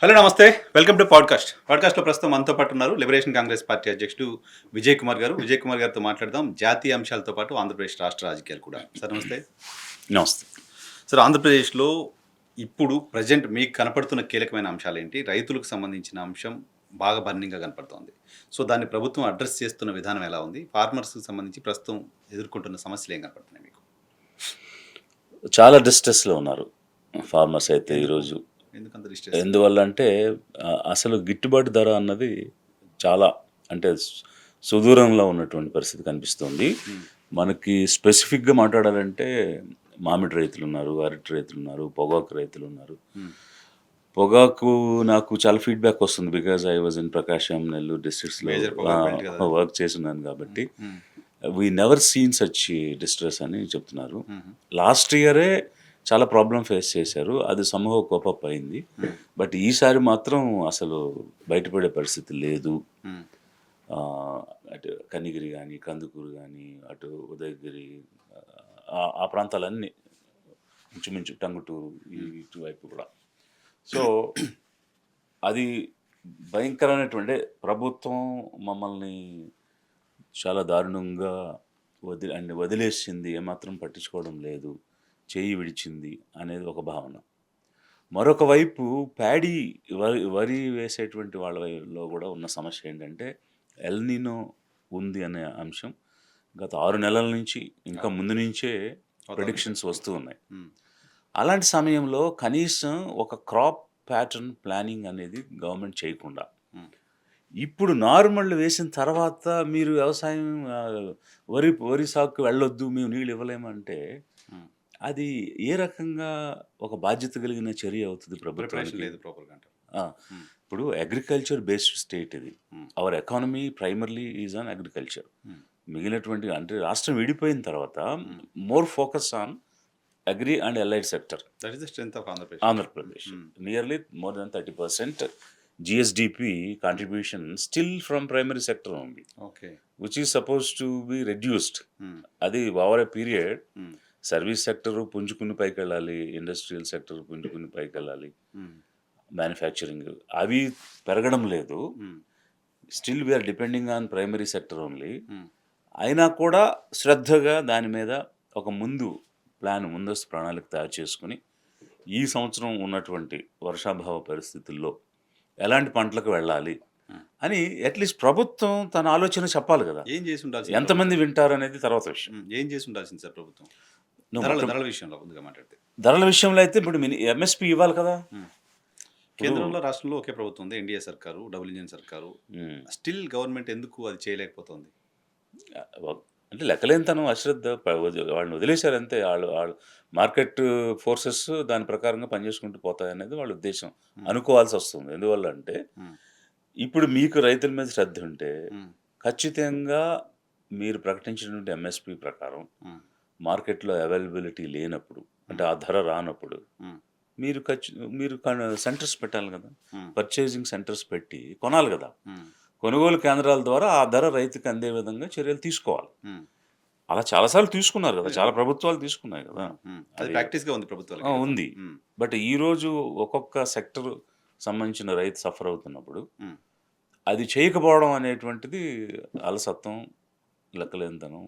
Hello నమస్తే. Welcome to పాడ్కాస్ట్లో ప్రస్తుతం మనతో పాటు ఉన్నారు లిబరేషన్ కాంగ్రెస్ పార్టీ అధ్యక్షుడు విజయ్ కుమార్ గారు. విజయ్ కుమార్ గారితో మాట్లాడదాం జాతీయ అంశాలతో పాటు ఆంధ్రప్రదేశ్ రాష్ట్ర రాజకీయాలు కూడా. సార్ నమస్తే. నమస్తే. సార్, ఆంధ్రప్రదేశ్లో ఇప్పుడు ప్రజెంట్ మీకు కనపడుతున్న కీలకమైన అంశాలు ఏంటి? రైతులకు సంబంధించిన అంశం బాగా బర్నింగ్గా కనపడుతోంది. సో దాన్ని ప్రభుత్వం అడ్రస్ చేస్తున్న విధానం ఎలా ఉంది? ఫార్మర్స్కి సంబంధించి ప్రస్తుతం ఎదుర్కొంటున్న సమస్యలు ఏం కనపడుతున్నాయి మీకు? చాలా డిస్ట్రెస్లో ఉన్నారు ఫార్మర్స్ అయితే ఈరోజు. ఎందుకంత డిస్ట్రెస్? ఎందువల్ల అంటే అసలు గిట్టుబాటు ధర అన్నది చాలా అంటే సుదూరంలో ఉన్నటువంటి పరిస్థితి కనిపిస్తుంది. మనకి స్పెసిఫిక్గా మాట్లాడాలంటే మామిడి రైతులు ఉన్నారు, అరటి రైతులు ఉన్నారు, పొగాకు రైతులు ఉన్నారు. పొగాకు నాకు చాలా ఫీడ్బ్యాక్ వస్తుంది. Because I was in Prakasam, Nellore డిస్ట్రిక్ట్స్లో వర్క్ చేస్తున్నాను కాబట్టి we never seen such distress అని చెప్తున్నారు. లాస్ట్ ఇయరే చాలా ప్రాబ్లం ఫేస్ చేశారు. అది సమూహ కోపప్ అయింది. బట్ ఈసారి మాత్రం అసలు బయటపడే పరిస్థితి లేదు. అటు కనిగిరి కానీ, కందుకూరు కానీ, అటు ఉదయగిరి, ఆ ప్రాంతాలన్నీ ఇంచుమించు టంగుటూరు ఇటువైపు కూడా. సో అది భయంకరమైనటువంటి ప్రభుత్వం మమ్మల్ని చాలా దారుణంగా వదిలేసింది, ఏమాత్రం పట్టించుకోవడం లేదు, చేయి విడిచింది అనేది ఒక భావన. మరొక వైపు ప్యాడీ వరి వేసేటువంటి వాళ్ళలో కూడా ఉన్న సమస్య ఏంటంటే ఎల్నినో ఉంది అనే అంశం గత 6 నెలల నుంచి ఇంకా ముందు నుంచే ప్రెడిక్షన్స్ వస్తూ ఉన్నాయి. అలాంటి సమయంలో కనీసం ఒక క్రాప్ ప్యాటర్న్ ప్లానింగ్ అనేది గవర్నమెంట్ చేయకుండా ఇప్పుడు నార్మల్ వేసిన తర్వాత మీరు వ్యవసాయం వరి సాగుకు వెళ్ళొద్దు, మేము నీళ్ళు ఇవ్వలేమంటే అది ఏ రకంగా ఒక బాధ్యత కలిగిన చర్య అవుతుంది ప్రభుత్వానికి? ఇప్పుడు అగ్రికల్చర్ బేస్డ్ స్టేట్ ఇది. Our economy primarily is on agriculture. మిగిలినటువంటి అంటే రాష్ట్రం విడిపోయిన తర్వాత more focus on agri and allied sector. That is the strength of Andhra Pradesh. Nearly more than 30% GSDP contribution still from primary sector only, which is suppose to be reduced. అది over a period service sector పుంజుకుని పైకి వెళ్ళాలి, industrial sector పుంజుకుని పైకి వెళ్ళాలి, manufacturing అవి పెరగడం లేదు. Still we are depending on primary sector only. అయినా కూడా శ్రద్ధగా దాని మీద ఒక ముందస్తు ప్రణాళిక తయారు చేసుకుని ఈ సంవత్సరం ఉన్నటువంటి వర్షాభావ పరిస్థితుల్లో ఎలాంటి పంటలకు వెళ్ళాలి అని అట్లీస్ట్ ప్రభుత్వం తన ఆలోచన చెప్పాలి కదా. ఏం చేసి ఉండాలి, ఎంతమంది వింటారు అనేది తర్వాత విషయం. ఏం చేసి ఉండాల్సింది సార్ ప్రభుత్వం ధరల విషయంలో అయితే ఇప్పుడు ఎంఎస్పి ఇవ్వాలి కదా. కేంద్రంలో రాష్ట్రంలో ఒకే ప్రభుత్వం ఉంది, ఎన్డీఏ సర్కారు, డబుల్ ఇంజిన్ సర్కారు. స్టిల్ గవర్నమెంట్ ఎందుకు అది చేయలేకపోతుంది? అంటే లెక్కలేనితనం, అశ్రద్ధ. వాళ్ళని వదిలేశారు అంతే. వాళ్ళు మార్కెట్ ఫోర్సెస్ దాని ప్రకారంగా పనిచేసుకుంటూ పోతాయి అనేది వాళ్ళ ఉద్దేశం అనుకోవాల్సి వస్తుంది. ఎందువల్ల అంటే ఇప్పుడు మీకు రైతుల మీద శ్రద్ధ ఉంటే ఖచ్చితంగా మీరు ప్రకటించినటువంటి ఎంఎస్పి ప్రకారం మార్కెట్లో అవైలబిలిటీ లేనప్పుడు, అంటే ఆ ధర రానప్పుడు మీరు సెంటర్స్ పెట్టాలి కదా, పర్చేసింగ్ సెంటర్స్ పెట్టి కొనాలి కదా. కొనుగోలు కేంద్రాల ద్వారా ఆ ధర రైతుకి అందే విధంగా చర్యలు తీసుకోవాలి. అలా చాలాసార్లు తీసుకున్నారు కదా, చాలా ప్రభుత్వాలు తీసుకున్నాయి కదా. అది ప్రాక్టీస్గా ఉంది ప్రభుత్వాలు ఉంది. బట్ ఈరోజు ఒక్కొక్క సెక్టర్ సంబంధించిన రైతు సఫర్ అవుతున్నప్పుడు అది చేయకపోవడం అనేటువంటిది అలసత్వం, లెక్కలేనితనం,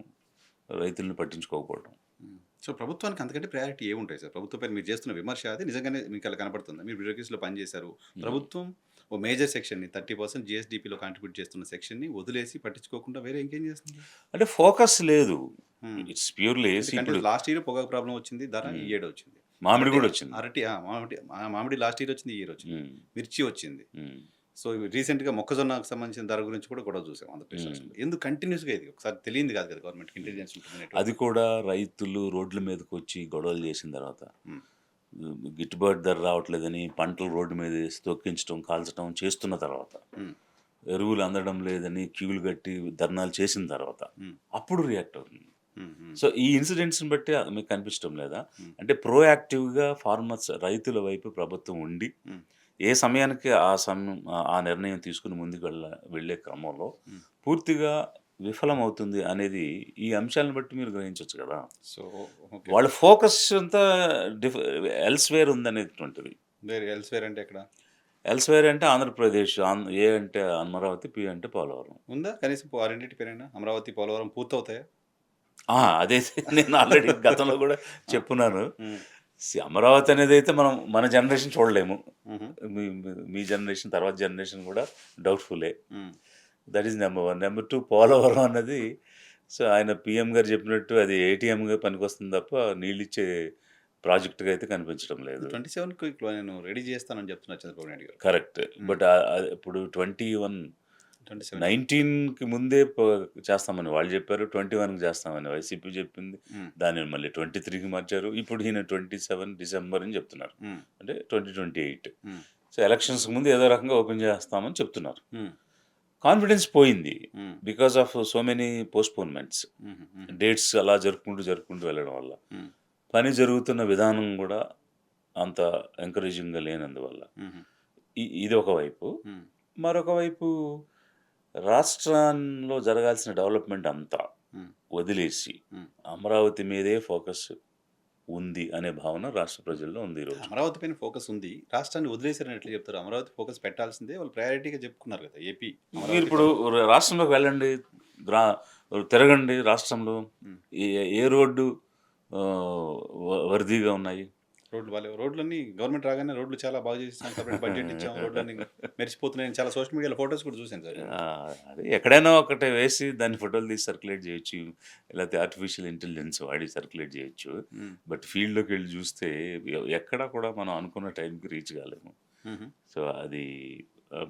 రైతుల్ని పట్టించుకోకపోవడం. సో ప్రభుత్వానికి అంతకంటే ప్రయారిటీ ఏముంటాయి సార్? ప్రభుత్వంపై మీరు చేస్తున్న విమర్శ అది నిజంగానే మీకు అలా కనపడుతుంది? మీరు బ్యూరోక్రసీలో పనిచేశారు. ప్రభుత్వం ఓ మేజర్ సెక్షన్ని 30% జిఎస్డిపిలో కాంట్రిబ్యూట్ చేస్తున్న సెక్షన్ని వదిలేసి పట్టించుకోకుండా వేరే ఇంకేం చేస్తుంది? అంటే ఫోకస్ లేదు. ఇట్స్ ప్యూర్లీ లాస్ట్ ఇయర్ పొగాకు ప్రాబ్లం వచ్చింది, ధర ఈ ఏడు వచ్చింది. మామిడి కూడా వచ్చింది. అరటి మామిడి లాస్ట్ ఇయర్ వచ్చింది, ఈ ఇయర్ వచ్చింది. మిర్చి వచ్చింది. సో రీసెంట్గా మొక్కజొన్నకు సంబంధించిన ధర గురించి కూడా గొడవ చూసాం ఆంధ్రప్రదేశ్ రాష్ట్రంలో. ఎందుకు కంటిన్యూస్గా ఇది ఒకసారి తెలియదు కాదు కదా గవర్నమెంట్కి ఇంటెలిజెన్స్ ఉంటుంది. అది కూడా రైతులు రోడ్ల మీదకి వచ్చి గొడవలు చేసిన తర్వాత గిట్టుబాటు ధర రావట్లేదని పంటలు రోడ్డు మీద వేసి తొక్కించడం, కాల్చడం చేస్తున్న తర్వాత, ఎరువులు అందడం లేదని క్యూలు కట్టి ధర్నాలు చేసిన తర్వాత అప్పుడు రియాక్ట్ అవుతుంది. సో ఈ ఇన్సిడెంట్స్ని బట్టి మీకు కనిపించడం లేదా? అంటే ప్రోయాక్టివ్గా ఫార్మర్స్ రైతుల వైపు ప్రభుత్వం ఉండి ఏ సమయానికి ఆ నిర్ణయం తీసుకుని ముందుకు వెళ్ళే క్రమంలో పూర్తిగా విఫలమవుతుంది అనేది ఈ అంశాలను బట్టి మీరు గ్రహించవచ్చు కదా. సో వాళ్ళ ఫోకస్ అంతా ఎల్స్వేర్ ఉందనేటువంటిది. ఎల్స్వేర్ అంటే ఎక్కడ? ఎల్స్వేర్ అంటే ఆంధ్రప్రదేశ్. ఏ అంటే అమరావతి, పి అంటే పోలవరం. ఉందా కనీసం ఆ రెండింటి పేరైనా? అమరావతి, పోలవరం పూర్తవుతాయా? అదైతే నేను ఆల్రెడీ గతంలో కూడా ఆ! చెప్పున్నాను. హ్మ్. అమరావతి అనేదైతే మనం మన జనరేషన్ చూడలేము. హుహు. మీ జనరేషన్, తర్వాత జనరేషన్ కూడా డౌట్‌ఫుల్లే. హ్మ్. That is number 1. Number 2 Polavaram అన్నది సో, ఆయన పీఎం గారు చెప్పినట్టు అది ఏటీఎంగా పనికొస్తుంది తప్ప నీళ్ళిచ్చే ప్రాజెక్ట్‌గా అయితే కనిపించడం లేదు. 27కి నేను రెడీ చేస్తానని చెప్తున్నారు చంద్రబాబు నాయుడు గారు. కరెక్ట్. హ్మ్. బట్ ఇప్పుడు 21 27 19కి ముందే చేస్తామని వాళ్ళు చెప్పారు. 21కి చేస్తామని వైసీపీ చెప్పింది. హ్మ్. దానిని మళ్ళీ 23కి మార్చారు. ఇప్పుడు ఈయన 27 డిసెంబర్ అని చెప్తున్నారు. హ్మ్. అంటే 2028. హ్మ్. సో, ఎలక్షన్స్‌కి ముందు ఏదో రకంగా ఓపెన్ చేస్తామని చెప్తున్నారు. హ్మ్. కాన్ఫిడెన్స్ పోయింది. Hmm. Because of so many postponements. హుహు. హుహు. డేట్స్ అలా జరుపుకుంటూ వెళ్ళడం వల్ల. హ్మ్. పని జరుగుతున్న విధానం గూడా అంత ఎంకరేజింగ్‌గా లేనందువల్ల. హుహు. ఇది ఒక వైపు. హ్మ్. మరొక వైపు రాష్ట్రంలో జరగాల్సిన డెవలప్‌మెంట్ అంతా హ్మ్. వదిలేసి హ్మ్. అమరావతి మీదే ఫోకస్ ఉంది అనే భావన రాష్ట్ర ప్రజల్లో ఉంది ఈరోజు. అమరావతి పైన ఫోకస్ ఉంది. రాష్ట్రాన్ని వదిలేసారని ఎట్లా చెప్తారు? అమరావతి ఫోకస్ పెట్టాల్సిందే. వాళ్ళు ప్రయారిటీగా చెప్పుకున్నారు కదా! ఏపీ అమరావతి మీరిప్పుడు ప్రాజెక్ట్. రాష్ట్రంలోకి వెళ్ళండి. గ్రా తిరగండి రాష్ట్రంలో. హ్మ్. ఏ ఏ రోడ్డు వరదీగా ఉన్నాయి? రోడ్లు బాలేవు. రోడ్లన్నీ గవర్నమెంట్ రాగానే రోడ్లు చాలా బాగు చేసేసాం. సెపరేట్ బడ్జెట్ ఇచ్చాం. రోడ్లన్నీ మెరిసిపోతున్నాయని చాలా సోషల్ మీడియాలో ఫోటోస్ కూడా చూసాను సార్ నేను. అదే ఎక్కడైనా ఒకటి వేసి దాన్ని ఫోటోలు తీసి సర్క్యులేట్ చేయొచ్చు. లేకపోతే ఆర్టిఫిషియల్ ఇంటెలిజెన్స్ వాడి సర్క్యులేట్ చేయొచ్చు. హ్మ్. బట్ ఫీల్డ్‌లోకి వెళ్లి చూస్తే ఎక్కడా కూడా మనం అనుకున్న టైంకి రీచ్ కాలేము. హుహు. సో, అది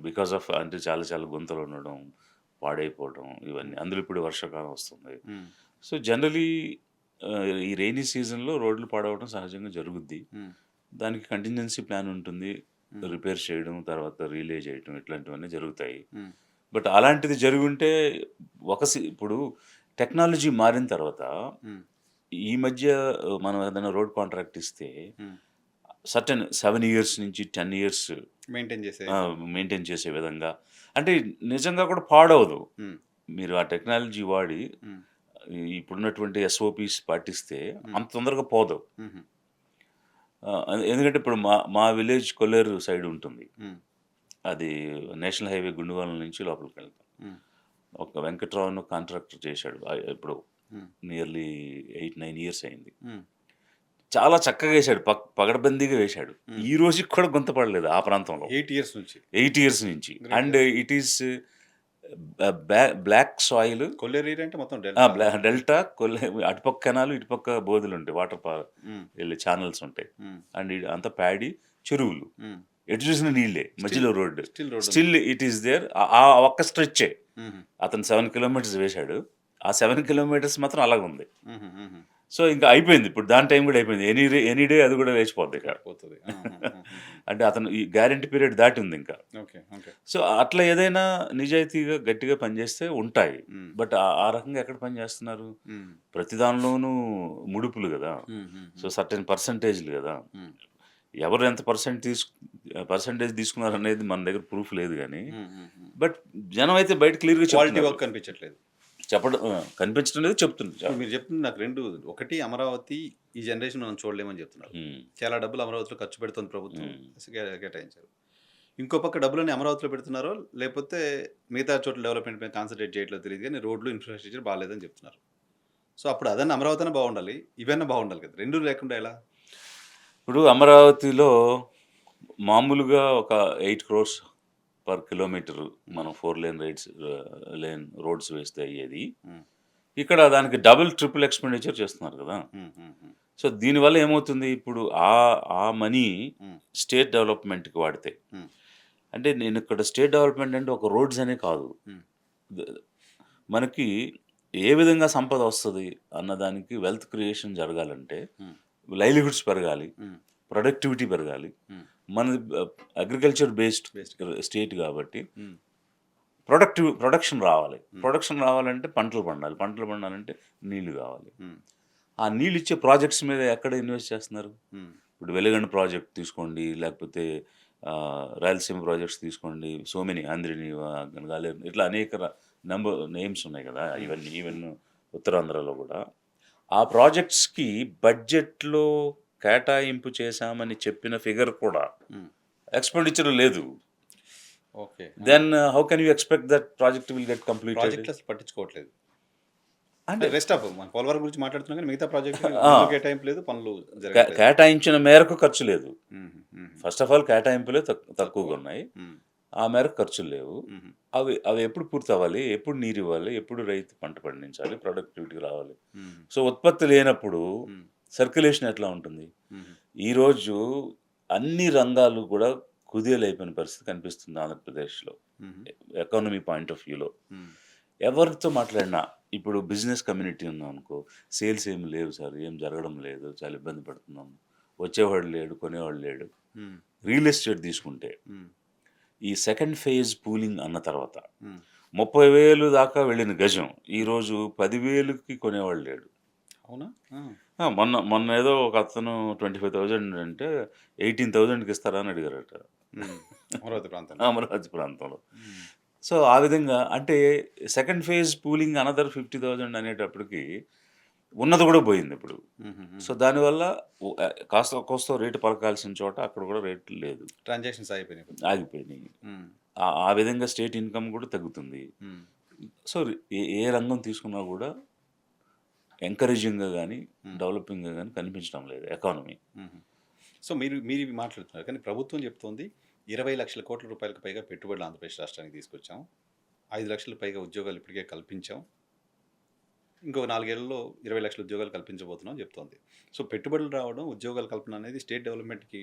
బికాస్ ఆఫ్ అంటే చాలా చాలా గుంతలు ఉండడం, పాడైపోవడం ఇవన్నీ. అందులో ఇప్పుడు వర్షాకాలం వస్తుంది. హ్మ్. సో, జనరలీ ఈ రెయినీ సీజన్‌లో రోడ్లు పాడవడం సహజంగా జరుగుద్ది. హ్మ్. దానికి కంటింజెన్సీ ప్లాన్ ఉంటుంది. హ్మ్. రిపేర్ చేయడం, తర్వాత రీలే చేయడం ఇట్లాంటివన్నీ జరుగుతాయి. హ్మ్. బట్ అలాంటిది జరుగుంటే ఇప్పుడు టెక్నాలజీ మారిన తర్వాత హ్మ్. ఈ మధ్య మనం ఏదైనా రోడ్ కాంట్రాక్ట్ ఇస్తే హ్మ్. సర్టెన్ 7 ఇయర్స్ నుంచి 10 ఇయర్స్ మెయింటైన్ చేసే విధంగా. మెయింటైన్ చేసే విధంగా. అంటే నిజంగా కూడా పాడవదు. హ్మ్. మీరు ఆ టెక్నాలజీ వాడి హ్మ్. ఇప్పుడున్నటువంటి ఎస్ఓపీస్ పాటిస్తే హ్మ్. అంత తొందరగా పోదు. హుహు. ఎందుకంటే ఇప్పుడు మా విలేజ్ కొల్లేరు సైడ్ ఉంటుంది. హ్మ్. అది నేషనల్ హైవే గుండుగోల నుంచి లోపలికెళ్తాం. హ్మ్. ఒక వెంకట్రావు కాంట్రాక్టర్ చేశాడు. ఎప్పుడో హ్మ్. నియర్లీ 8, 9 ఇయర్స్ అయింది. హ్మ్. చాలా చక్కగా ఏశాడు. పగడ్బందీగా వేశాడు. హ్మ్. ఈ రోజుకి కూడా గుంత పడలేదు ఆ ప్రాంతంలో. 8 ఇయర్స్ నుంచి. 8 ఇయర్స్ నుంచి. గ్రేట్ అండ్ కదా! It is black soil. Kolleru area అంటే మొత్తం డెల్టా. డెల్టా అటుపక్క కెనాలు, ఇటుపక్క బోధులుంటాయి. హ్మ్. వెళ్ళే ఛానెల్స్ ఉంటాయి. హ్మ్. అండ్ అంతా ప్యాడీ, చెరువులు. హ్మ్. ఎటు చూసినా నీళ్ళే. స్టిల్ మధ్యలో రోడ్డు. స్టిల్ రోడ్ ఉంది. Still it is there. ఆ ఒక్క స్ట్రెచ్చే. హుహు. అతను 7 కిలోమీటర్స్ వేశాడు. ఆ 7 కిలోమీటర్స్ మాత్రం అలాగుంది. హుహు. హుహు. సో, ఇంకా అయిపోయింది. ఇప్పుడు దాని టైం గూడా అయిపోయింది. ఎనీ డే అది గూడా లేచిపోద్దిక. అయిపోతది. ఆహాహాహా! అంటే అతను ఈ గ్యారంటీ పీరియడ్ దాటిందింక. ఓకే. ఓకే. సో, అట్లా ఏదైనా నిజాయితీగా గట్టిగా పనిచేస్తే ఉంటాయి. హ్మ్. బట్ ఆ రకంగా ఎక్కడ పని చేస్తున్నారు? హ్మ్. ప్రతి దానిలోనూ ముడుపులు గదా! హ్మ్. హ్మ్. సో, హ్మ్. సర్టెన్ పర్సెంటేజ్‌లు గదా! హ్మ్. ఎవరు ఎంత పర్సెంటేజ్ తీసుకున్నారనేది మన దగ్గర ప్రూఫ్ లేదు గానీ, హ్మ్. హ్మ్. హ్మ్. బట్ జనం అయితే బయట క్లియర్‌గా క్వాలిటీ చెప్తున్నారు. వర్క్ కనిపించట్లేదు. కనిపించడం లేదు చెప్తుంది. ఇప్పుడు మీరు చెప్తుంది నాకు 2 ఒకటి అమరావతి ఈ జనరేషన్ మనం చూడలేమని చెప్తున్నారు. హ్మ్. చాలా డబ్బులు అమరావతిలో ఖర్చు పెడుతోంది ప్రభుత్వం. హ్మ్. కేటాయించారు. ఇంకో పక్క డబ్బులన్నీ అమరావతిలో పెడుతున్నారో, లేపోతే మిగతా చోట్ల డెవలప్‌మెంట్ మీద కాన్సంట్రేట్ చేయట్లేదో తెలీదు గానీ, రోడ్లు, ఇన్‌ఫ్రాస్ట్రక్చర్ బాలేదని చెప్తున్నారు. సో, అప్పుడు అదన్నా అమరావతన్నా బాగుండాలి. ఇవన్నా బాగుండాలి కదా! 2 లేకుండా ఎలా? ఇప్పుడు అమరావతిలో మామూలుగా ఒక 8,00,00,000 పర్ కిలోమీటర్ హ్మ్. మనం 4 లేన్ రోడ్స్ వేస్తే అయ్యేది. హ్మ్. ఇక్కడ దానికి డబుల్, ట్రిపుల్ ఎక్స్‌పెండిచర్ చేస్తున్నారు కదా! హ్మ్. హ్మ్. హ్మ్. సో, దీనివల్ల ఏమవుతుంది ఇప్పుడు ఆ మనీ హ్మ్. స్టేట్ డెవలప్‌మెంట్‌కి వాడితే. హ్మ్. అంటే నేను ఇక్కడ స్టేట్ డెవలప్‌మెంట్ అంటే ఒక రోడ్స్ అనే కాదు. హ్మ్. ద మనకి ఏ విధంగా సంపద వస్తది అన్నదానికి వెల్త్ క్రియేషన్ జరగాలంటే హ్మ్. లైవ్లీహుడ్స్ పెరగాలి. హ్మ్. ప్రొడక్టివిటీ పెరగాలి. హ్మ్. మనది అగ్రికల్చర్ బేస్డ్ బేస్డ్. స్టేట్ కాబట్టి హ్మ్. ప్రొడక్షన్ రావాలి. హ్మ్. ప్రొడక్షన్ రావాలంటే పంటలు పండాలి. పంటలు పండాలంటే నీళ్లు కావాలి. హ్మ్. ఆ నీళ్ళు ఇచ్చే ప్రాజెక్ట్స్ మీద ఎక్కడ ఇన్వెస్ట్ చేస్తున్నారు? హ్మ్. ఇప్పుడు వెలిగండ ప్రాజెక్ట్ తీసుకోండి. లేకపోతే రాయలసీమ ప్రాజెక్ట్స్ తీసుకోండి. సో మెనీ ఆంధ్రిని, గాలేరు ఇట్లా అనేక నేమ్స్ ఉన్నాయి కదా! హ్మ్. ఇవన్నీ ఈవెన్ హ్మ్. ఉత్తరాంధ్రలో కూడా. ఆ ప్రాజెక్ట్స్‌కి బడ్జెట్‌లో కేటాయింపు చేశామని చెప్పిన ఫిగర్ కూడా హ్మ్. ఎక్స్‌పెండిచర్ లేదు. Okay. Then how can you expect that project will get completed? ప్రాజెక్ట్‌లు అసలు పట్టించుకోవట్లేదు. అంటే రెస్ట్ ఆఫ్ మన పోలవరం గురించి మాట్లాడుతున్నాం కానీ మిగతా ప్రాజెక్ట్‌లు ఆ! నిధులు కేటాయింపు లేదు, పనులు జరగట్లేదు. కేటాయించిన మేరకు ఖర్చు లేదు. హుహు. హుహు. ఫస్ట్ ఆఫ్ ఆల్ కేటాయింపులే తక్కువ. తక్కువగా ఉన్నాయి. హ్మ్. ఆ మేరకు ఖర్చులు లేవు. హుహు. అవి ఎప్పుడు పూర్తవ్వాలి? ఎప్పుడు నీరివ్వాలి? ఎప్పుడు రైతు పంట పండించాలి? ప్రొడక్టివిటీకి రావాలి. హ్మ్. సో, ఉత్పత్తి లేనప్పుడు హ్మ్. సర్క్యులేషన్ ఎట్లా ఉంటుంది? హుహు. ఈరోజు అన్ని రంగాలు కూడా కుదేలైపోయిన పరిస్థితి కనిపిస్తుంది ఆంధ్రప్రదేశ్‌లో. హుహు. ఎకానమీ పాయింట్ ఆఫ్ వ్యూలో. హ్మ్. ఎవరితో మాట్లాడినా ఇప్పుడు బిజినెస్ కమ్యూనిటీ ఉందనుకో, సేల్స్ ఏమి లేవు సార్, ఏం జరగడం లేదు, చాలా ఇబ్బంది పడుతున్నాం. వచ్చేవాడు లేడు, కొనేవాడు లేడు. హ్మ్. రియల్ ఎస్టేట్ తీసుకుంటే, హ్మ్. ఈ సెకండ్ ఫేజ్ పూలింగ్ అన్న తర్వాత హ్మ్. 30,000 దాకా వెళ్ళిన గజం ఈరోజు 10,000కి కొనేవాడు లేడు. అవునా? ఆ! మొన్న మొన్న ఏదో ఒక అతను 25,000 అంటే 18,000కి ఇస్తారా అని అడిగారట. హ్మ్. అమరావతి ప్రాంతంలో. అమరావతి ప్రాంతంలో. హ్మ్. సో, ఆ విధంగా అంటే సెకండ్ ఫేజ్ పూలింగ్ అనదర్ 50,000 అనేటప్పటికి ఉన్నది కూడా పోయిందిప్పుడు. హుహుహు. సో, దానివల్ల కాస్తో కోస్తో రేటు పలకాల్సిన చోట అక్కడ కూడా రేటు లేదు. ట్రాన్సాక్షన్స్ ఆగిపోయినాయి కొద్దిగా. ఆగిపోయినాయి. హ్మ్. ఆ విధంగా స్టేట్ ఇన్‌కమ్ కూడా తగ్గుతుంది. హ్మ్. సో, ఏ రంగం తీసుకున్నా కూడా ఎంకరేజింగ్‌గా గాని, హ్మ్. డెవలపింగ్‌గా గాని కనిపించడం లేదు ఎకానమీ. హుహు. సో, మీరు మాట్లాడుతున్నారు. కానీ ప్రభుత్వం చెప్తోంది 20,00,000 కోట్ల రూపాయలకు పైగా పెట్టుబడులు ఆంధ్రప్రదేశ్ రాష్ట్రానికి తీసుకొచ్చాం. 5,00,000 పైగా ఉద్యోగాలు ఇప్పటికే కల్పించాం. ఇంకో 4 ఏళ్లలో 20,00,000 ఉద్యోగాలు కల్పించబోతున్నాం అని చెప్తోంది. సో, పెట్టుబడులు రావడం, ఉద్యోగాల కల్పన అనేది స్టేట్ డెవలప్‌మెంట్‌కి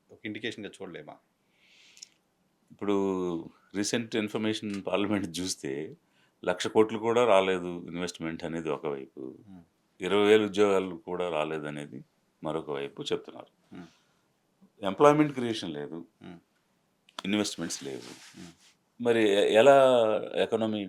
ఒక ఇండికేషన్‌గా చూడలేమా? ఇప్పుడు రీసెంట్ ఇన్ఫర్మేషన్ పార్లమెంట్ చూస్తే 1,00,00,000 కూడా రాలేదు ఇన్వెస్ట్‌మెంట్ అనేది ఒకవైపు. హ్మ్. 20,000 ఉద్యోగాలు కూడా రాలేదనేది మరొక వైపు చెప్తున్నారు. హ్మ్. ఎంప్లాయ్‌మెంట్ క్రియేషన్ లేదు. హ్మ్. ఇన్వెస్ట్‌మెంట్స్ లేవు. హ్మ్. మరి ఎలా ఎకానమీ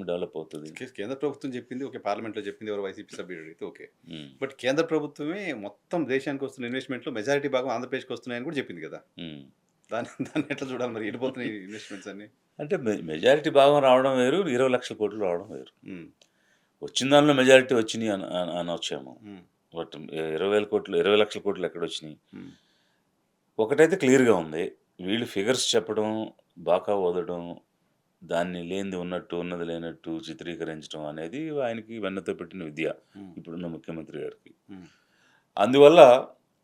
డెవలప్ అవుతది? కేంద్ర ప్రభుత్వం చెప్పింది ఓకే. పార్లమెంట్‌లో చెప్పింది ఎవరో వైసీపీ సభ్యుడు అడిగితే ఓకే. హ్మ్. బట్ కేంద్ర ప్రభుత్వమే మొత్తం దేశానికి వస్తున్న ఇన్వెస్ట్‌మెంట్‌లో మెజారిటీ భాగం ఆంధ్రప్రదేశ్‌కి వస్తున్నాయని కూడా చెప్పింది కదా! హ్మ్. దాన్ని ఎట్లా చూడాలి మరి? ఎటుపోతున్నాయి ఈ ఇన్వెస్ట్‌మెంట్స్ అన్నీ? అంటే మెజారిటీ భాగం రావడం వేరు. 20,00,000 రావడం వేరు. హ్మ్. వచ్చిన దానిలో మెజారిటీ వచ్చినియి అనొచ్చేమో. హ్మ్. బట్ 20,000,00,000 20,00,000 ఎక్కడొచ్చినియి? హ్మ్. ఒకటైతే క్లియర్‌గా ఉంది. వీళ్ళు ఫిగర్స్ చెప్పడం, బాకా ఊదడం, దాన్ని లేనిది ఉన్నట్టు, ఉన్నది లేనట్టు చిత్రీకరించడం అనేది ఆయనకి వెన్నతో పెట్టిన విద్య. హ్మ్. ఇప్పుడున్న ముఖ్యమంత్రి గారికి. హ్మ్. అందువల్ల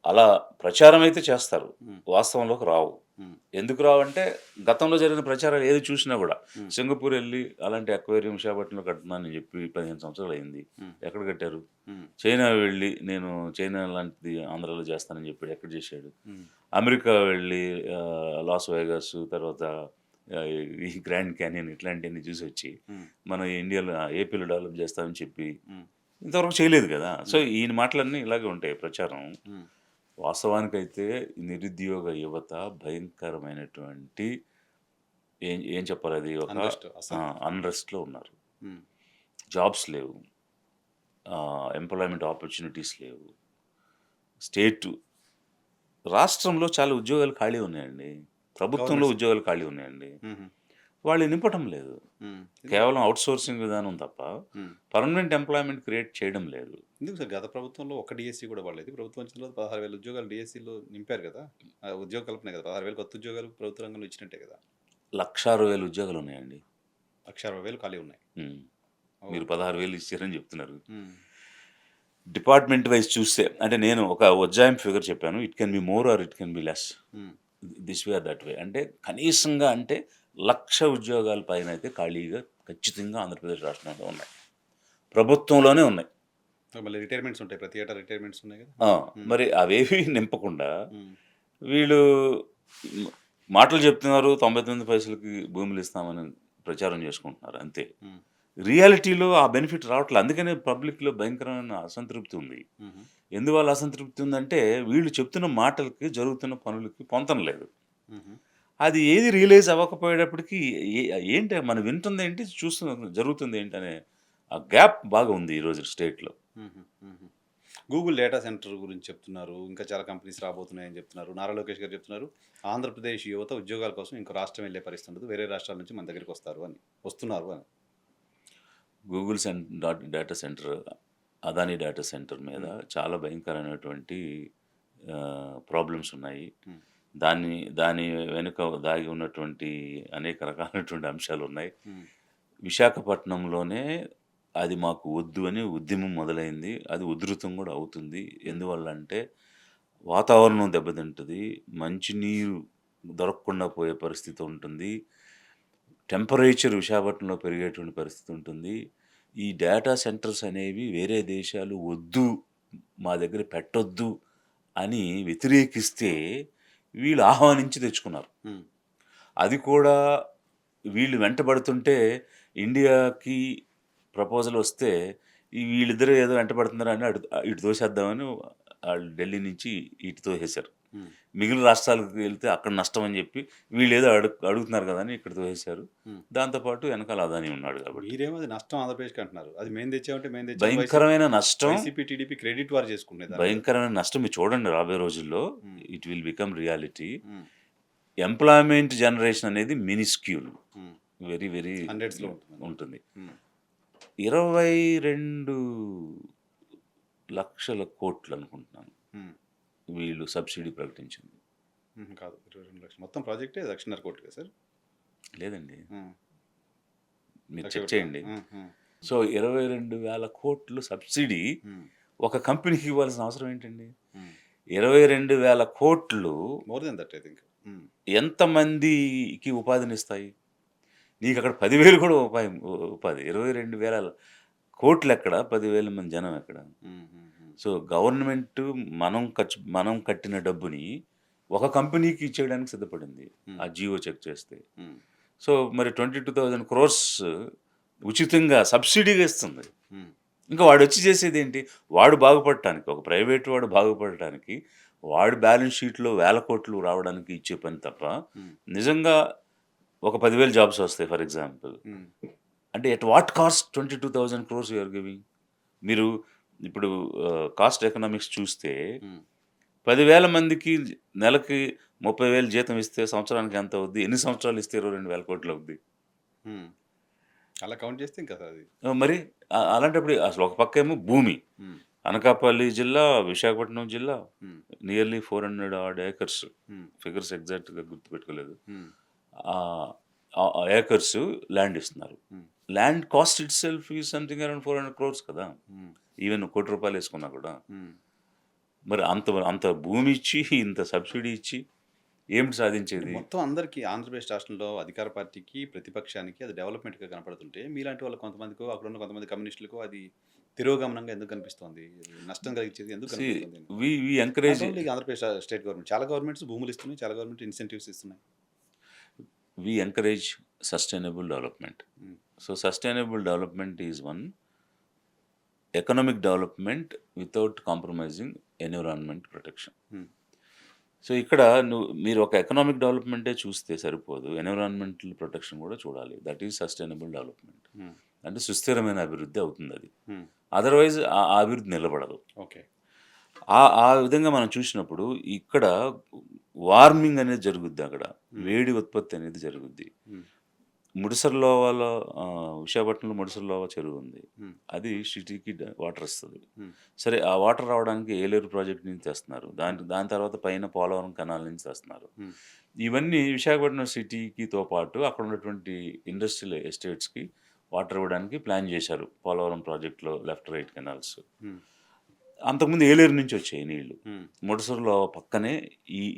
అలా ప్రచారం అయితే చేస్తారు. హ్మ్. వాస్తవంలోకి రావు. హ్మ్. ఎందుకు రావంటే గతంలో జరిగిన ప్రచారాలు ఏది చూసినా గూడా హ్మ్. సింగపూర్ ఎళ్లి అలాంటి అక్వేరియం విశాఖపట్నంలో కడుతున్నానని జెప్పి 15 సంవత్సరాలయింది. హ్మ్. ఎక్కడ కట్టారు? హ్మ్. చైనా వెళ్ళి నేను చైనా లాంటిది ఆంధ్రాలో చేస్తానని చెప్పాడు. ఎక్కడ చేశాడు? హ్మ్. అమెరికా వెళ్ళి లాస్ వేగాస్ తర్వాత ఆహ్, ఈ గ్రాండ్ క్యానియన్ ఇట్లాంటియన్నీ చూసొచ్చి హ్మ్. మన ఇండియాలో ఏపీలో డెవలప్ చేస్తామని చెప్పి హ్మ్. ఇంతవరకు చేయలేదు గదా! సో, హ్మ్. ఈయన మాటలన్నీ ఇలాగే ఉంటాయి ప్రచారం. హ్మ్. వాస్తవానికైతే నిరుద్యోగ యువత భయంకరమైనటువంటి ఏం ఏం చెప్పాలది ఒక అన్రెస్ట్ అసంతృప్తి. అన్‌రెస్ట్‌లో ఉన్నారు. హ్మ్. జాబ్స్ లేవు. ఎంప్లాయ్‌మెంట్ ఆపర్చునిటీస్ లేవు. స్టేటు రాష్ట్రంలో చాలా ఉద్యోగాలు ఖాళీ ఉన్నాయండి. ప్రభుత్వంలో గవర్నమెంట్ ఉద్యోగాలు ఖాళీ ఉన్నాయండి. హుహు. వాళ్ళు నింపటం లేదు. హ్మ్. కేవలం ఔట్‌సోర్సింగ్ విధానం తప్ప హ్మ్. పర్మనెంట్ ఎంప్లాయ్‌మెంట్ క్రియేట్ చేయడం లేదు. ఎందుకు సార్ గత ప్రభుత్వంలో ఒక్క డీఎస్సీ కూడా పడలేదు. ప్రభుత్వం వచ్చిన తర్వాత 16,000 ఉద్యోగాలు డీఎస్సీలో నింపారు కదా! ఉద్యోగ కల్పనే కదా! 16,000 కొత్త ఉద్యోగాలు ప్రభుత్వ రంగంలో ఇచ్చినట్టే కదా! 1,60,000 ఉద్యోగాలున్నాయండి. 1,60,000 ఖాళీ ఉన్నాయి. హ్మ్. ఓహ్! మీరు 16,000 ఇచ్చారని చెప్తున్నారు. హ్మ్. డిపార్ట్‌మెంట్ వైస్ చూస్తే అంటే నేను ఒక ఉజ్జాయింపు ఫిగర్ చెప్పాను. It can be more or it can be less. Hmm. This way or that way. అంటే కనీసంగా అంటే 1,00,000 ఉద్యోగాల పైనైతే ఖాళీగా ఖచ్చితంగా ఆంధ్రప్రదేశ్ రాష్ట్రంలో ఉన్నాయి. ప్రభుత్వంలోనే ఉన్నాయి. మళ్ళీ రిటైర్మెంట్స్ ఉంటాయి. ప్రతి ఏటా రిటైర్మెంట్స్ ఉన్నాయి కదా! ఆ! హ్మ్. మరి అవేవి నింపకుండా హ్మ్. వీళ్ళు మ్ మాటలు చెప్తున్నారు 99 పైసలకి భూములిస్తామని ప్రచారం చేసుకుంటున్నారు అంతే. హ్మ్. రియాలిటీలో ఆ బెనిఫిట్ రావట్లే. అందుకనే పబ్లిక్‌లో భయంకరమైన అసంతృప్తి ఉంది. హుహు. ఎందువల్ల అసంతృప్తి ఉందంటే, వీళ్ళు చెప్తున్న మాటలకి, జరుగుతున్న పనులకి పొంతన లేదు. హుహు. అది ఏది రియలైజ్ అవ్వకపోయేటప్పటికి ఏ ఏంటి మనం వింటుందేంటి, చూస్తున్న జరుగుతుందేంటి అనే ఆ గ్యాప్ బాగా ఉంది ఈరోజు స్టేట్‌లో. హుహు. హుహు. గూగుల్ డేటా సెంటర్ గురించి చెప్తున్నారు. ఇంకా చాలా కంపెనీస్ రాబోతున్నాయని చెప్తున్నారు. నారా లోకేష్ గారు చెప్తున్నారు. ఆంధ్రప్రదేశ్ యువత ఉద్యోగాల కోసం ఇంకో రాష్ట్రం వెళ్ళే పరిస్థితి ఉండదు. వేరే రాష్ట్రాల నుంచి మన దగ్గరికి వస్తున్నారు అని. Google data centre, Adani data centre మీద హ్మ్. చాలా భయంకరమైనటువంటి ప్రాబ్లమ్స్ ఉన్నాయి. హ్మ్. దాని వెనుక దాగి ఉన్నటువంటి అనేక రకాలైనటువంటి అంశాలున్నాయి. హ్మ్. విశాఖపట్నంలోనే అది మాకు వద్దు అని ఉద్యమం మొదలైంది. అది ఉధృతం గూడా అవుతుంది. ఎందువల్లంటే వాతావరణం దెబ్బతింటది. మంచినీరు దొరకకుండా పోయే పరిస్థితి ఉంటుంది. టెంపరేచర్ విశాఖపట్నంలో పెరిగేటువంటి పరిస్థితి ఉంటుంది. ఈ డేటా సెంటర్స్ అనేవి వేరే దేశాలు వద్దు, మా దగ్గర పెట్టొద్దు అని వ్యతిరేకిస్తే వీళ్ళు ఆహ్వానించి తెచ్చుకున్నారు. హ్మ్. అది కూడా వీళ్ళు వెంటబడుతుంటే ఇండియాకి ప్రపోజల్ వస్తే వీళ్ళిద్దరూ ఏదో వెంటబడుతున్నారని ఇటు తోసేద్దామని ఆళ్ళు ఢిల్లీ నుంచి ఇటు తోసేశారు. హ్మ్. మిగిలిన రాష్ట్రాలకు వెళ్తే అక్కడ నష్టం అని చెప్పి వీళ్ళేదో అడుగుతున్నారు కదా అని ఇక్కడ తోసేశారు. హ్మ్. దాంతో పాటు వెనకాల అదానీ ఉన్నాడు కాబట్టి. మీరేమో అది నష్టం ఆంధ్రప్రదేశ్‌కి అంటున్నారు. అది మేము తెచ్చామంటే మేము తెచ్చాం. భయంకరమైన నష్టం వైసీపీ, టీడీపీ క్రెడిట్ వార్ చేసుకునేది దాని మీద. భయంకరమైన నష్టం మీరు చూడండి రాబోయే రోజుల్లో హ్మ్. It will become reality. హ్మ్. ఎంప్లాయ్‌మెంట్ జనరేషన్ అనేది మినిస్క్యూల్. హ్మ్. వెరీ వెరీ హండ్రెడ్స్‌లో ఉంటుంది. ఉంటుంది. హ్మ్. 22,00,000 అనుకుంటున్నాను హ్మ్. వీళ్ళు సబ్సిడీ ప్రకటించింది. హుహు. కాదు. 22 లక్షలు. మొత్తం ప్రాజెక్టే 1,50,000 కదా సార్? లేదండి. హ్మ్. మీరు లక్ష చెక్ కోట్లా? చేయండి. హ్మ్. హ్మ్. సో 22,000 సబ్సిడీ హ్మ్. ఒక కంపెనీకి ఇవ్వాల్సిన అవసరం ఏంటండి? హ్మ్. 22,000 more than that I think. హ్మ్. ఎంతమందికి ఉపాధినిస్తాయి? నీకక్కడ 10,000 కూడా ఉపాధి. 22,000 ఎక్కడ? 10,000 మంది జనం ఎక్కడ? హ్మ్. హ్మ్. హ్మ్. సో, గవర్నమెంటు మనం కట్టిన డబ్బుని ఒక కంపెనీకి ఇచ్చేయడానికి సిద్ధపడింది. హ్మ్. ఆ జియో చెక్ చేస్తే. హ్మ్. సో, మరి 22,000 క్రోర్స్ ఉచితంగా సబ్సిడీగా ఇస్తుంది. హ్మ్. ఇంకా వాడొచ్చి చేసేదేంటి? వాడు బాగుపడటానికి, ఒక ప్రైవేట్ వాడు బాగుపడటానికి, వాడి బ్యాలెన్స్ షీట్‌లో వేల కోట్లు రావడానికి ఇచ్చే పని తప్ప, హ్మ్. నిజంగా ఒక 10,000 జాబ్స్ వస్తాయి ఫర్ ఎగ్జాంపుల్. హ్మ్. అంటే at what cost 22,000 crores you are giving? మీరు ఇప్పుడు కాస్ట్ ఎకనామిక్స్ చూస్తే హ్మ్. 10,000 మందికి నెలకి 30,000 జీతం ఇస్తే సంవత్సరానికి ఎంత అవుద్ది? ఎన్ని సంవత్సరాలు ఇస్తే 22,000 అవుద్ది? హ్మ్. అలా కౌంట్ చేస్తే ఇంకా అది. మరి అలాంటప్పుడు అసలు ఒక పక్కేమో భూమి. హ్మ్. అనకాపల్లి జిల్లా, విశాఖపట్నం జిల్లా hmm. Nearly 400 odd acres. Hmm. Figures ఎగ్జాక్ట్‌గా గుర్తుపెట్టుకోలేదు. హ్మ్. ఆహ్, ఏకర్స్ ల్యాండ్ ఇస్తున్నారు. Hmm. Land cost itself is something around 400 crores కదా! హ్మ్. ఈవెన్ ₹1,00,00,000 ఏసుకున్నా కూడా. హ్మ్. మరి అంత అంత భూమి ఇచ్చి, ఇంత సబ్సిడీ ఇచ్చి ఏమిటి అంటే సాధించేది? మొత్తం అందరికి ఆంధ్రప్రదేశ్ రాష్ట్రంలో అధికార పార్టీకి, ప్రతిపక్షానికి అది డెవలప్‌మెంట్‌గా కనపడుతుంటే, మీలాంటి వాళ్ళు కొంతమందికో, అక్కడున్న కొంతమంది కమ్యూనిస్టులకో అది తిరోగమనంగా ఎందుకు కనిపిస్తోంది? నష్టం కలిగించేది ఎందుకు సీ కనిపిస్తుంది అని? వి not encourage only Andhra Pradesh state government. చాలా గవర్నమెంట్స్ భూములు ఇస్తున్నాయి. చాలా గవర్నమెంట్ ఇన్సెంటివ్స్ ఇస్తున్నాయి. వి ఎంకరేజ్ సస్టైనబుల్ డెవలప్‌మెంట్. హ్మ్. So, sustainable development is one. Economic development without compromising environment protection. హ్మ్. సో, ఇక్కడ మీరు ఒక ఎకనామిక్ డెవలప్‌మెంటే చూస్తే సరిపోదు. ఎన్విరాన్మెంటల్ ప్రొటెక్షన్ కూడా చూడాలి. That is sustainable development. హ్మ్. అంటే సుస్థిరమైన అభివృద్ధి అవుతుందది. హ్మ్. అదర్‌వైజ్ ఆ అభివృద్ధి నిలబడదు. ఓకే. ఆ విధంగా మనం చూసినప్పుడు ఇక్కడ వార్మింగ్ అనేది జరుగుద్ది అక్కడ. హ్మ్. వేడి ఉత్పత్తి అనేది జరుగుద్ది. హ్మ్. ముడిసర్లోవలో విశాఖపట్నంలో ముడిసర్లోవ చెరువు ఉంది. హ్మ్. అది సిటీకి వాటర్ ఇస్తది. హ్మ్. సరే ఆ వాటర్ రావడానికి ఏలేరు ప్రాజెక్ట్ నుంచి తెస్తున్నారు. దాని దాని తర్వాత పైన పోలవరం కెనాల్ నుంచి తెస్తున్నారు. హ్మ్. ఇవన్నీ విశాఖపట్నం సిటీకితో పాటు అక్కడ ఉన్నటువంటి ఇండస్ట్రియల్ ఎస్టేట్స్‌కి వాటర్ ఇవ్వడానికి ప్లాన్ చేశారు. పోలవరం ప్రాజెక్ట్‌లో లెఫ్ట్, రైట్ కెనాల్స్. హ్మ్. అంతకుముందు ఏలేరు నుంచి వచ్చాయి నీళ్లు. హ్మ్. ముడసర్లో పక్కనే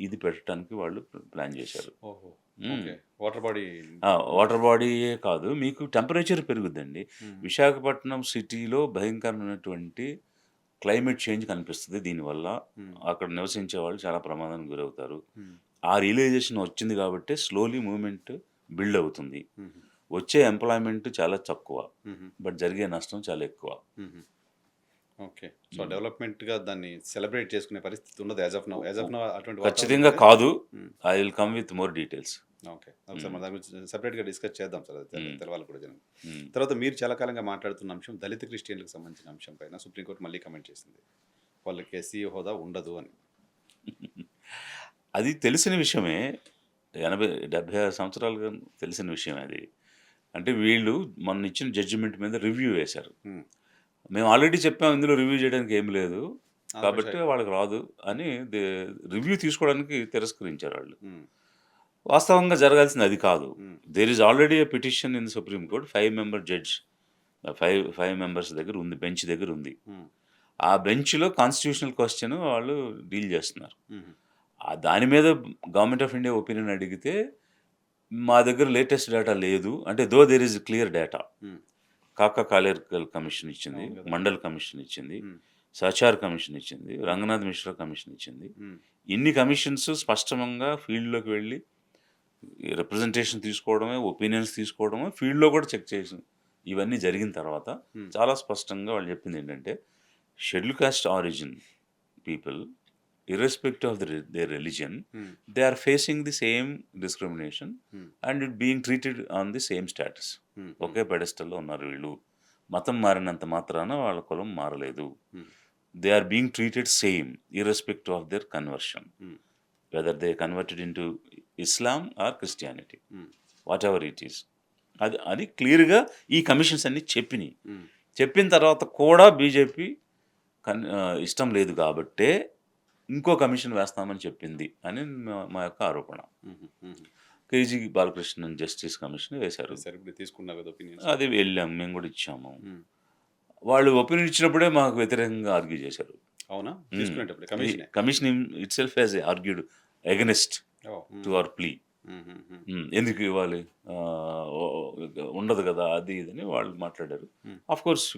ఇది పెట్టడానికి వాళ్ళు ప్లాన్ చేశారు. ఓహో! హ్మ్. ఓకే. Water body. వాటర్ బాడీయే కాదు మీకు టెంపరేచర్ పెరుగుద్దండి. హ్మ్. విశాఖపట్నం సిటీలో భయంకరమైనటువంటి క్లైమేట్ చేంజ్ కనిపిస్తది దీనివల్ల. హ్మ్. అక్కడ నివసించే వాళ్ళు చాలా ప్రమాదానికి గురవుతారు. హ్మ్. ఆ రియలైజేషన్ వచ్చింది కాబట్టే స్లోలీ మూవ్‌మెంట్ బిల్డ్ అవుతుంది. హుహు. వచ్చే ఎంప్లాయ్‌మెంట్ చాలా తక్కువ. హుహు. బట్ జరిగే నష్టం చాలా ఎక్కువ. హుహు. ఓకే. సో, హ్మ్. డెవలప్‌మెంట్‌గా దాన్ని సెలబ్రేట్ చేసుకునే పరిస్థితి ఉన్నది as of now. As of now అటువంటి వాతావరణం ఖచ్చితంగా ఉందా? కాదు. Hmm. I will come with more details. Okay. ఒకసారి హ్మ్. మనం దాని గురించి సెపరేట్‌గా డిస్కస్ చేద్దాం సార్. అది హ్మ్. తెలవాలి కూడా జనం. హ్మ్. తర్వాత మీరు చాలా కాలంగా మాట్లాడుతున్న అంశం దళిత క్రిస్టియన్‌లకు సంబంధించిన అంశం పైన సుప్రీంకోర్టు మళ్ళీ కామెంట్ చేసింది. వాళ్ళకి ఎస్సీ హోదా ఉండదు అని. అది తెలిసిన విషయమే. 80, 76 సంవత్సరాలుగా తెలిసిన విషయమే అది. అంటే వీళ్ళు మొన్న ఇచ్చిన జడ్జిమెంట్ మీద రివ్యూ వేశారు. హ్మ్. మేము ఆల్రెడీ చెప్పాం ఇందులో రివ్యూ చేయడానికి ఏమి లేదు. కాబట్టి వాళ్ళకి రాదు అని రివ్యూ తీసుకోవడానికి తిరస్కరించారు వాళ్ళు. ఉమ్, వాస్తవంగా జరగాల్సింది అది కాదు. Um, there is already a petition in Supreme Court 5-member judge 5 members దగ్గర ఉంది, బెంచ్ దగ్గర ఉంది. ఉమ్, ఆ బెంచ్లో కాన్స్టిట్యూషనల్ క్వశ్చన్ వాళ్ళు డీల్ చేస్తున్నారు. ఉమ్, దాని మీద గవర్నమెంట్ ఆఫ్ ఇండియా ఒపీనియన్ అడిగితే మా దగ్గర లేటెస్ట్ డేటా లేదు అంటే, though there is clear data. ఉమ్, కాకా కాలేర్కర్ కమిషన్ ఇచ్చింది, అవును కదా. మండల్ కమిషన్ ఇచ్చింది, ఉమ్, సచార్ కమిషన్ ఇచ్చింది, రంగనాథ్ మిశ్రా కమిషన్ ఇచ్చింది. ఉమ్, ఇన్ని కమిషన్స్ స్పష్టంగా ఫీల్డ్లోకి వెళ్ళి రిప్రజెంటేషన్ తీసుకోవడమే, ఒపీనియన్స్ తీసుకోవడమే, ఫీల్డ్లో కూడా చెక్ చేసి ఇవన్నీ జరిగిన తర్వాత చాలా స్పష్టంగా వాళ్ళు చెప్పింది ఏంటంటే, schedule caste origin people irrespective of their religion, they are facing the same discrimination and it being treated on the same status. ఒకే పెడెస్టల్లో ఉన్నారు వీళ్ళు. మతం మారినంత మాత్రాన వాళ్ళ కులం మారలేదు. They are being treated same irrespective of their conversion, whether they converted into Islam or Christianity, whatever it is. అది క్లియర్గా ఈ కమిషన్స్ అన్ని చెప్పినాయి. చెప్పిన తర్వాత కూడా బీజేపీ ఇష్టం లేదు కాబట్టే ఇంకో కమిషన్ వేస్తామని చెప్పింది అని మా యొక్క ఆరోపణ. కేజీ బాలకృష్ణన్ జస్టిస్ కమిషన్ వేశారు. తీసుకున్నా కదా ఒపీనియన్. అది వెళ్ళాం, మేము కూడా ఇచ్చాము. వాళ్ళు ఒపీనియన్ ఇచ్చినప్పుడే మాకు వ్యతిరేకంగా ఆర్గ్యూ చేశారు. అవునా? Commission itself has argued against to our plea. ఎందుకు ఇవ్వాలి, ఉండదు కదా అది ఇదని వాళ్ళు మాట్లాడారు. ఆఫ్ కోర్స్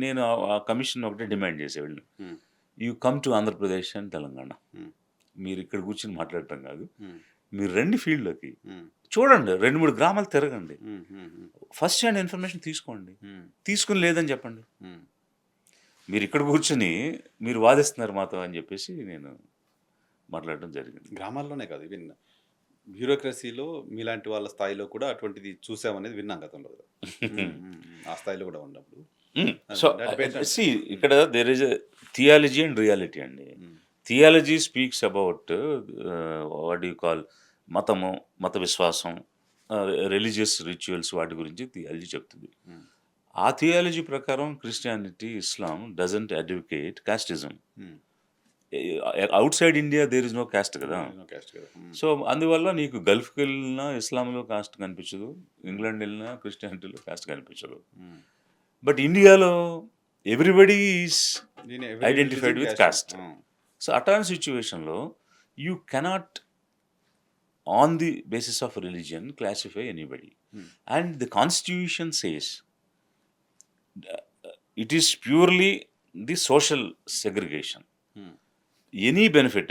నేను ఆ కమిషన్ ఒకటే డిమాండ్ చేసేవాళ్ళు, you come to Andhra Pradesh and Telangana. మీరు ఇక్కడ కూర్చొని మాట్లాడటం కాదు, మీరు రండి ఫీల్డ్లోకి, చూడండి, 2-3 గ్రామాలు తిరగండి, ఫస్ట్ హ్యాండ్ ఇన్ఫర్మేషన్ తీసుకోండి, తీసుకుని లేదని చెప్పండి. మీరు ఇక్కడ కూర్చొని మీరు వాదిస్తున్నారు మాతో అని చెప్పేసి నేను మాట్లాడడం జరిగింది. గ్రామాల్లోనే కాదు, ఈవెన్ బ్యూరోక్రసీలో మీలాంటి వాళ్ళ స్థాయిలో కూడా అటువంటిది చూసామనేది విన్నాం గతంలో కదా. ఆ స్థాయిలో కూడా ఉన్నప్పుడు సో ఇక్కడ there is a theology and reality అండి. Theology speaks about what you call మతము, మత విశ్వాసం, రిలీజియస్ రిచువల్స్, వాటి గురించి థియాలజీ చెప్తుంది. ఆ థియాలజీ ప్రకారం Christianity, Islam doesn't advocate casteism. Outside India there is no caste కదా. సో అందువల్ల నీకు గల్ఫ్కి వెళ్ళినా ఇస్లాంలో కాస్ట్ కనిపించదు, ఇంగ్లాండ్ వెళ్ళినా క్రిస్టియానిటీలో కాస్ట్ కనిపించదు. బట్ ఇండియాలో everybody is identified with caste. So at an సిచ్యువేషన్లో you cannot on the basis of religion classify anybody. And the constitution says it is purely the social segregation. Any benefit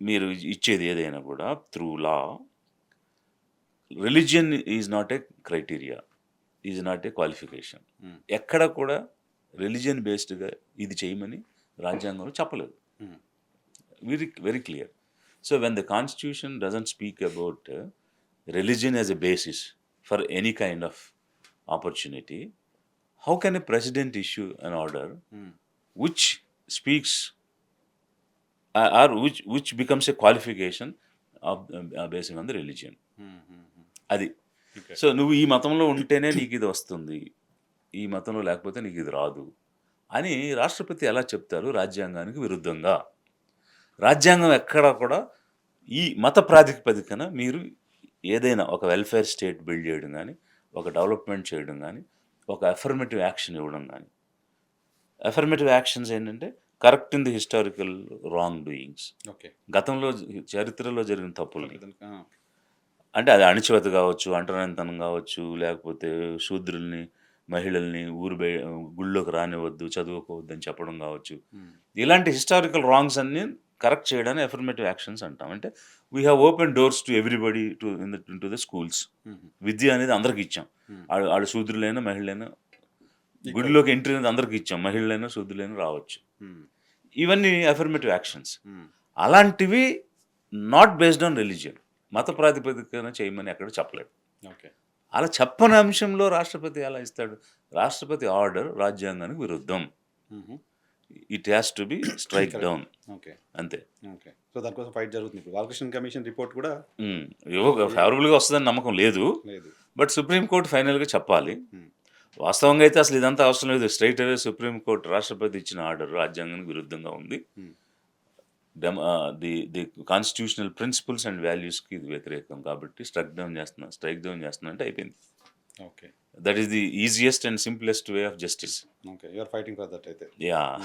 మీరు ఇచ్చేది ఏదైనా కూడా through law, religion is not a criteria, is not a qualification. ఎక్కడ కూడా religion బేస్డ్గా ఇది చేయమని రాజ్యాంగంలో చెప్పలేదు. Very very clear. So when the constitution doesn't speak about religion as a basis for any kind of opportunity, how can a president issue an order which speaks or which becomes a qualification of basing on the religion. అది. So నువ్వు ఈ మతంలో ఉంటేనే నీకు ఇది వస్తుంది, ఈ మతంలో లేకపోతే నీకు ఇది రాదు అని రాష్ట్రపతి ఎలా చెప్తారు రాజ్యాంగానికి విరుద్ధంగా? రాజ్యాంగం ఎక్కడా కూడా ఈ మత ప్రాతిపదికన మీరు ఏదైనా ఒక వెల్ఫేర్ స్టేట్ బిల్డ్ చేయడం కానీ, ఒక డెవలప్మెంట్ చేయడం కానీ, ఒక అఫర్మేటివ్ యాక్షన్ ఇవ్వడం కానీ, అఫర్మేటివ్ యాక్షన్స్ ఏంటంటే correct in the historical wrong doings, గతంలో చరిత్రలో జరిగిన తప్పుల్ని, అంటే అది అణచివేత కావచ్చు, అంటరానితనం కావచ్చు, లేకపోతే శూద్రుల్ని, మహిళల్ని గుళ్ళోకి రానివద్దు, చదువుకోవద్దు అని చెప్పడం కావచ్చు. ఇలాంటి హిస్టారికల్ రాంగ్స్ అన్ని కరెక్ట్ చేయడానికి అఫర్మేటివ్ యాక్షన్స్ అంటాం. అంటే we have open doors to everybody to the schools. విద్య అనేది అందరికి ఇచ్చాం, ఆడు శూద్రులైనా మహిళలైనా గుడిలోకి ఎంట్రీ అనేది అందరికి ఇచ్చాం, మహిళలైనా శూద్రులైనా రావచ్చు. ఇవన్నీ అఫర్మేటివ్ యాక్షన్స్. అలాంటివి నాట్ బేస్డ్ ఆన్ రిలీజియన్, మత ప్రాతిపదికన చేయమని ఎక్కడ చెప్పలేదు. అలా చెప్పని అంశంలో రాష్ట్రపతి ఎలా ఇస్తాడు? రాష్ట్రపతి ఆర్డర్ రాజ్యాంగానికి విరుద్ధం, it has to be strike down, అంతే. సో దానికోసం ఫైట్ జరుగుతుంది. ఇప్పుడు బాలకృష్ణ కమిషన్ రిపోర్ట్ కూడా ఫేవరబుల్గా వస్తుందని నమ్మకం లేదు, బట్ సుప్రీంకోర్టు ఫైనల్గా చెప్పాలి. వాస్తవంగా అయితే అసలు ఇదంతా అవసరం లేదు. స్ట్రెయిట్ అవే సుప్రీంకోర్టు రాష్ట్రపతి ఇచ్చిన ఆర్డర్ రాజ్యాంగానికి విరుద్ధంగా ఉంది. Hmm. The constitutional principles and వాల్యూస్కి ఇది వ్యతిరేకం కాబట్టి స్ట్రైక్ డౌన్ చేస్తున్నా అంటే అయిపోయింది. Okay. That is the easiest and simplest way of justice. Okay. You are fighting for that అయితే. Yeah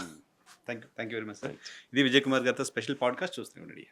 thank you very much sir. ఇది విజయ్ కుమార్ గారితో స్పెషల్ పాడ్కాస్ట్ చూస్తూ ఉండండి.